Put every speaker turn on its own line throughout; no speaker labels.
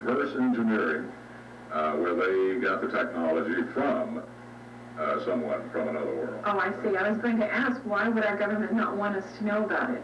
reverse engineering, where they got the technology from someone from another world.
Oh, I see. I was going to ask, why would our government not want us to know about it?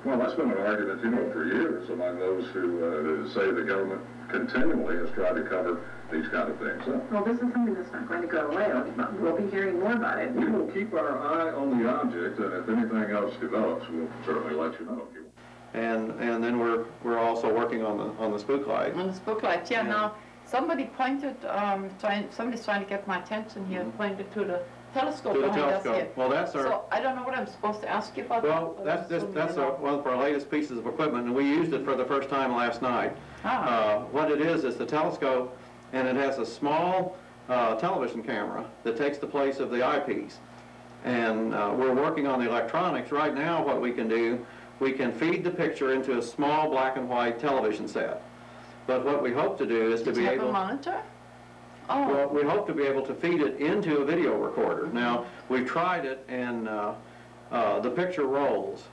Well, that's been an argument, for years among those who say the government continually has tried to cover these kind of things up.
Well, this is something that's not going to go away. We'll be hearing more about it.
We will keep our eye on the object, and if anything else develops, we'll certainly let you know.
And then we're also working on the Spooklight.
On the Spooklight, yeah. Now somebody pointed, somebody's trying to get my attention here, pointed to the telescope behind us here.
Well, that's our.
So I don't know what I'm supposed to ask you about.
Well, that's one of our latest pieces of equipment, and we used it for the first time last night. What it is the telescope, and it has a small television camera that takes the place of the eyepiece. And we're working on the electronics right now. What we can do, we can feed the picture into a small black and white television set. But what we hope to do is to be able.
A monitor?
Oh. Well, we hope to be able to feed it into a video recorder. Now, we've tried it, and the picture rolls.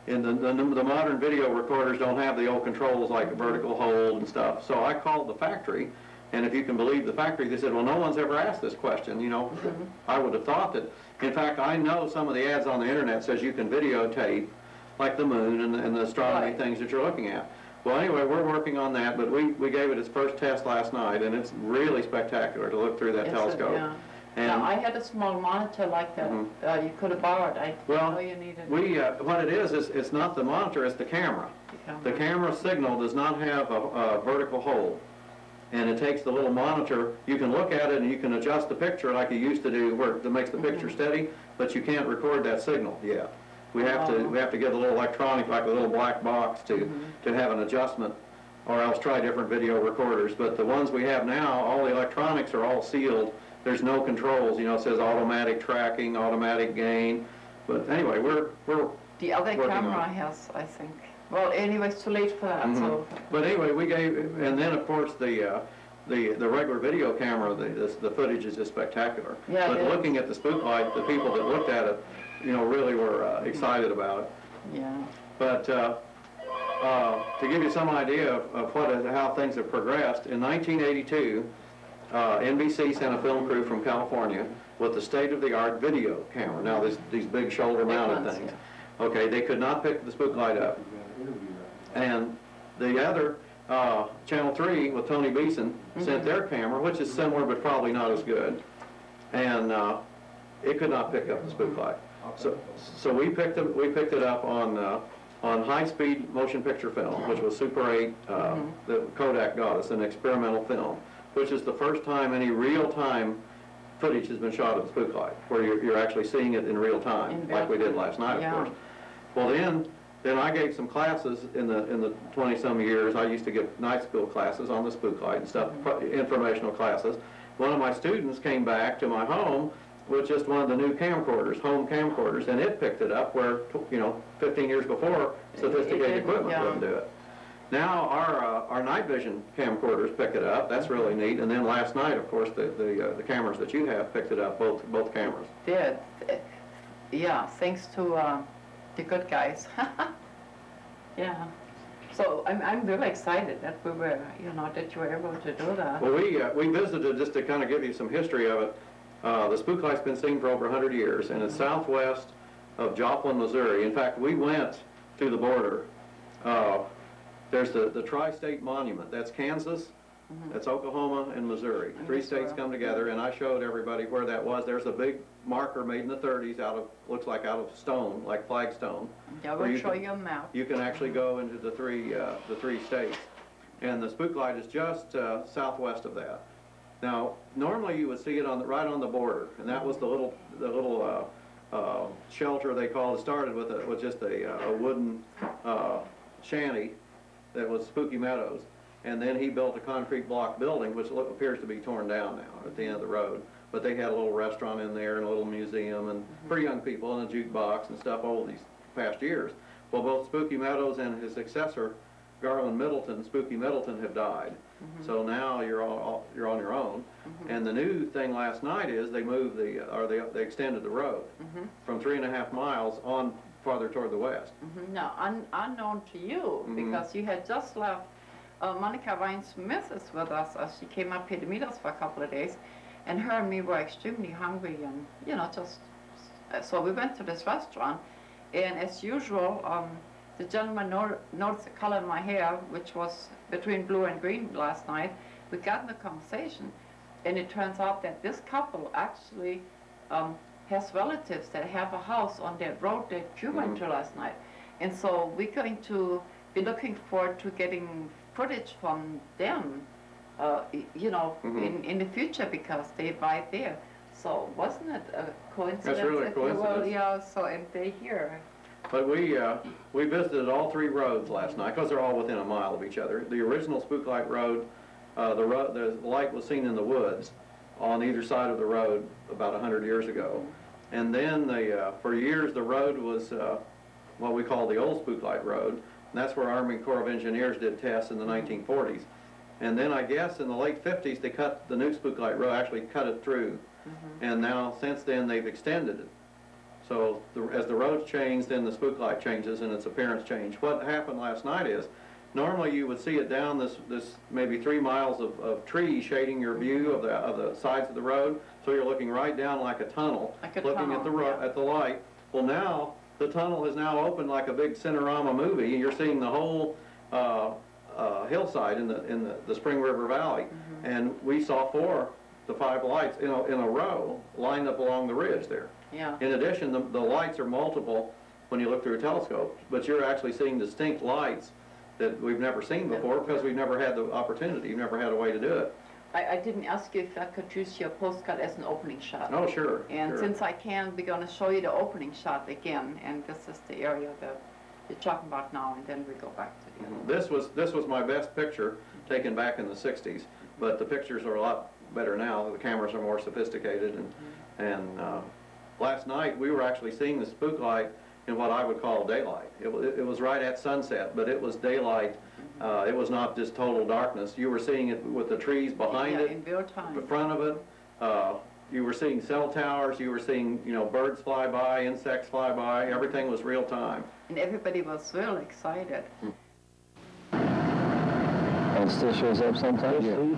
And the modern video recorders don't have the old controls like vertical hold and stuff. So I called the factory, and if you can believe the factory, they said, well, no one's ever asked this question. I would have thought that. In fact, I know some of the ads on the internet says you can videotape, like the moon and the astronomy things that you're looking at. Well, anyway, we're working on that, but we gave it its first test last night, and it's really spectacular to look through that telescope.
Yeah.
And
now, I had a small monitor like that. You could have borrowed. I didn't know you needed it.
What it is it's not the monitor, it's the camera. The camera signal does not have a vertical hold, and it takes the little monitor. You can look at it and you can adjust the picture like you used to do, where that makes the picture steady, but you can't record that signal yet. We have to get a little electronic, like a little black box, to have an adjustment, or else try different video recorders. But the ones we have now, all the electronics are all sealed. There's no controls. It says automatic tracking, automatic gain. But anyway, we're
the other camera has, I think. Well, anyway, it's too late for that. So.
But anyway, we gave, and then of course the regular video camera, the footage is just spectacular.
Yeah,
but looking at the Spooklight, the people that looked at it, really were excited about it.
Yeah.
But to give you some idea of how things have progressed, in 1982, NBC sent a film crew from California with the state-of-the-art video camera. Now, these big shoulder-mounted things. Okay, they could not pick the Spooklight up. And the other, Channel 3 with Tony Beeson, sent their camera, which is similar but probably not as good. And it could not pick up the Spooklight. So we picked it up on high-speed motion picture film, which was Super 8 that Kodak got us, an experimental film, which is the first time any real-time footage has been shot at the Spooklight, where you're actually seeing it in real time, like we did last night, of course. Well, then I gave some classes in the 20-some years. I used to give night school classes on the Spooklight and stuff, informational classes. One of my students came back to my home with just one of the new camcorders, home camcorders, and it picked it up where, 15 years before, sophisticated equipment wouldn't do it. Now our night vision camcorders pick it up. That's really neat. And then last night, of course, the cameras that you have picked it up, both cameras.
Yeah, thanks to the good guys. Yeah. So I'm really excited that we were, that you were able to do that.
Well, we visited just to kind of give you some history of it. The Spooklight's been seen for over 100 years, and it's southwest of Joplin, Missouri. In fact, we went to the border. There's the Tri-State Monument. That's Kansas, that's Oklahoma, and Missouri. Three states come together, and I showed everybody where that was. There's a big marker made in the 30s looks like out of stone, like flagstone.
Yeah, we'll show you a map.
You can actually go into the three states. And the Spooklight is just southwest of that. Now, normally you would see it right on the border, and that was the little shelter they called. It started with just a wooden shanty that was Spooky Meadows, and then he built a concrete block building, which appears to be torn down now at the end of the road. But they had a little restaurant in there and a little museum and for young people and a jukebox and stuff all these past years. Well, both Spooky Meadows and his successor, Garland Middleton, Spooky Middleton, have died. So now you're on your own. And the new thing last night is they moved they extended the road from 3.5 miles on farther toward the west.
Now, unknown to you, because you had just left Monica Ryan-Smith is with us. She came up here to meet us for a couple of days, and her and me were extremely hungry, and you know, just so we went to this restaurant, and as usual, the gentleman noticed the color in my hair, which was between blue and green last night. We got in a conversation, and it turns out that this couple actually has relatives that have a house on that road that you went to last night. And so we're going to be looking forward to getting footage from them, you know, in the future, because they're right there. So wasn't it a coincidence?
That's really a coincidence.
Well, yeah, so, and they're here.
But we visited all 3 roads last night, because they're all within a mile of each other. The original Spooklight road, the light was seen in the woods on either side of the road about 100 years ago. And then for years the road was what we call the old Spooklight road, and that's where Army Corps of Engineers did tests in the 1940s. And then I guess in the late 50s they cut the new Spooklight road, actually cut it through. And now since then they've extended it. So as the roads change, then the Spooklight changes and its appearance changed. What happened last night is, normally you would see it down this maybe 3 miles of trees shading your view of the sides of the road, so you're looking right down like a tunnel, looking at the light. Well, now the tunnel is now open like a big Cinerama movie, and you're seeing the whole hillside in the Spring River Valley. And we saw 4 to 5 lights in a row lined up along the ridge there.
Yeah.
In addition, the lights are multiple when you look through a telescope, but you're actually seeing distinct lights that we've never seen before, because we've never had the opportunity, we've never had a way to do it.
I didn't ask you if I could use your postcard as an opening shot.
Oh, sure.
And
sure.
since I can, we're going to show you the opening shot again, and this is the area that you're talking about now, and then we go back to the other.
This was my best picture taken back in the 60s, but the pictures are a lot better now. The cameras are more sophisticated, and last night we were actually seeing the Spooklight in what I would call daylight. It was right at sunset, but it was daylight. It was not just total darkness. You were seeing it with the trees behind it,
in real time.
the front of it. You were seeing cell towers. You were seeing, birds fly by, insects fly by. Everything was real time.
And everybody was real excited.
And it still shows up sometimes?
Yeah.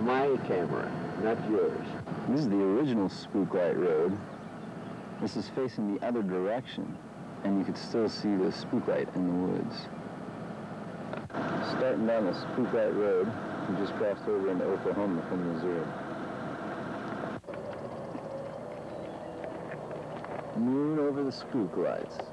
My camera, not yours.
This is the original Spooklight road. This is facing the other direction, and you could still see the Spooklight in the woods. Starting down the Spooklight road, we just crossed over into Oklahoma from Missouri. Moon over the Spooklights.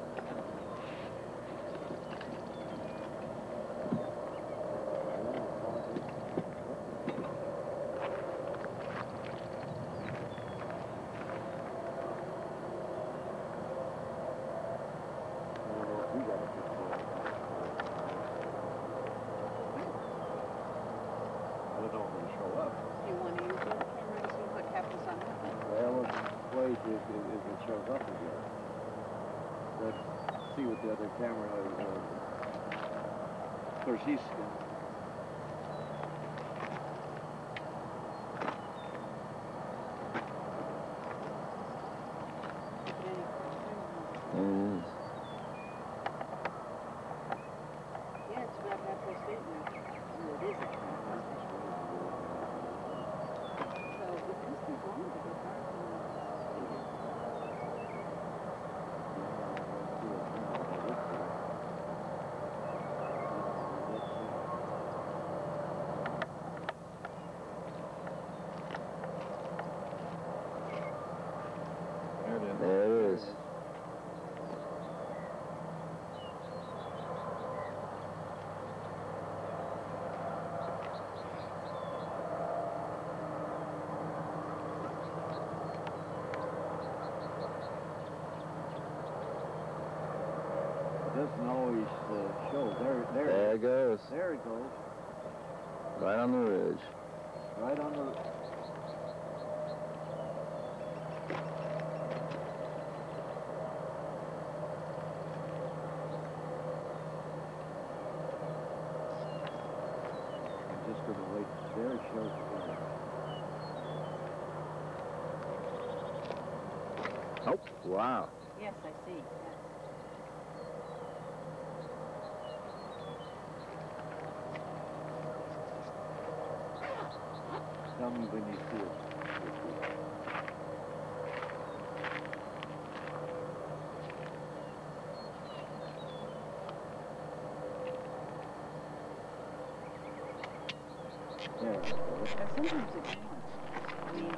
See what the other camera of course he's
There it is.
It doesn't always show.
There it goes.
There it goes.
Right on the ridge.
Right on the... There it shows again.
Oh, wow.
Yes, I see. Yes.
tell me when you see it.
Sometimes it can. I mean,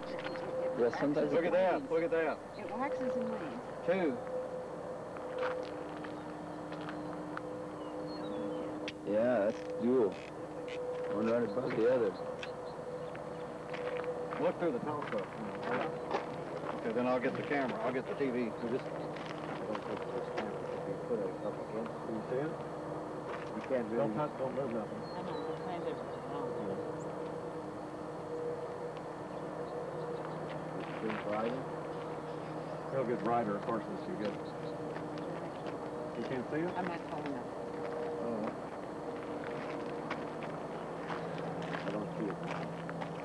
Yeah, sometimes
Look at that, look at that.
it waxes and wanes.
2.
Yeah, that's dual. One right above the other.
Look through the telescope. Okay, then I'll get the camera. I'll get the TV.
So this, if you put it up against, you see it? You can't really... Don't touch, don't move nothing. It's brighter.
It'll get brighter, of course, as you get. You can't see it?
I'm not calling up.
Oh.
I don't see it.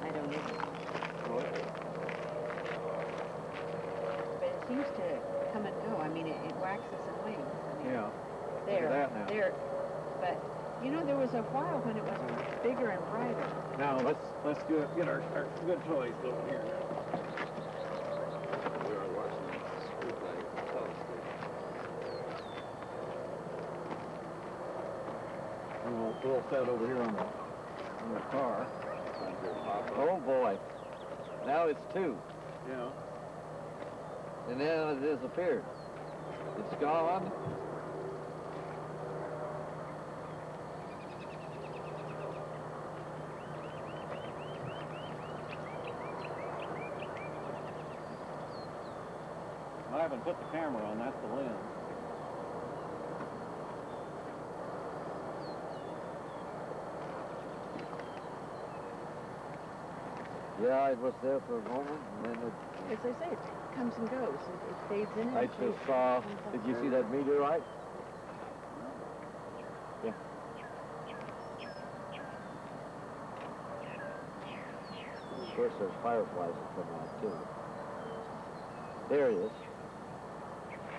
I don't either.
What?
But it seems to come and go. I mean, it waxes and wanes. I mean,
Yeah.
there,
Look at that now.
there. But, you know, there was a while when it was bigger and brighter.
Now, let's get our good toys going here.
We are watching the Spooklight telescope.
We'll set over here on the car.
Oh boy. Now it's 2.
Yeah.
And then it disappeared. It's gone.
I haven't put the camera on, that's the lens.
Yeah, it was there for a moment, and then it...
As I say, it comes and goes. It fades in and
I
fades
just saw...
comes up.
Did you see that meteorite? Yeah. Of course, there's fireflies that come out, too. There it is.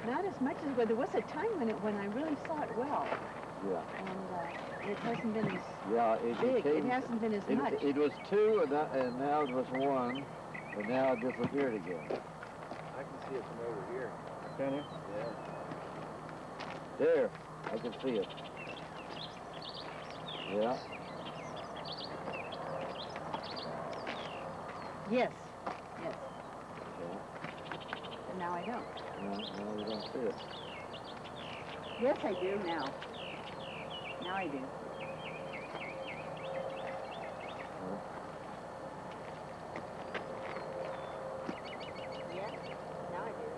Not as much as, well, there was a time when I really saw it well.
Yeah.
And it hasn't been as
Yeah, it
big.
became...
It hasn't been as much.
It was 2, and now it was 1, and now it disappeared again.
I can see it from over here.
Can you?
Yeah.
There, I can see it. Yeah.
Yes, yes.
Yeah.
And now I don't.
No, we don't see it.
Yes, I do now. Now I do. Yeah, now I do.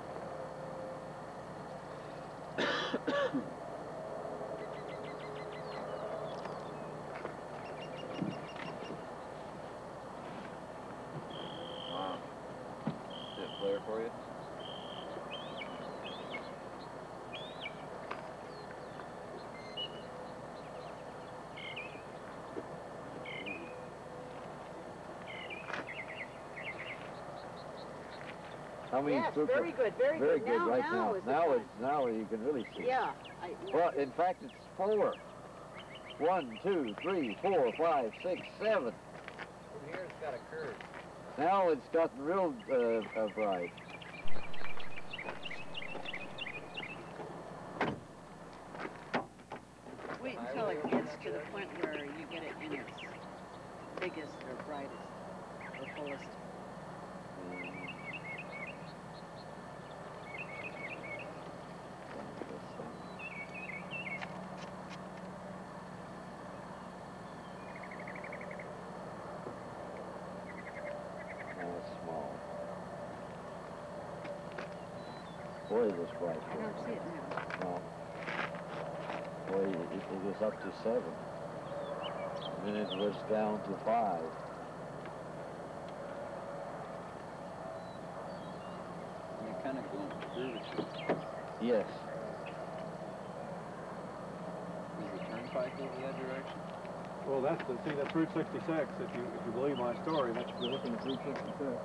Wow. Is it clear for you?
How many
Yes,
super-
very good, very
Very
good.
good
Now-
right
now
now.
is the
Now
time.
it's now you can really see.
Yeah.
Well, in fact, it's 4. 1, 2, 3, 4, 5, 6, 7.
From here, it's got a curve.
Now it's gotten real bright.
Wait until it gets to the point where you get it in its biggest or brightest or fullest.
Now it's small. Boy, it was bright.
I don't see it now.
No. Boy, it was up to 7. And then it was down to 5.
You're kind of going through it.
Yes.
Is the turnpike over that direction?
Well, that's Route 66. If you believe my story, you're looking at Route 66.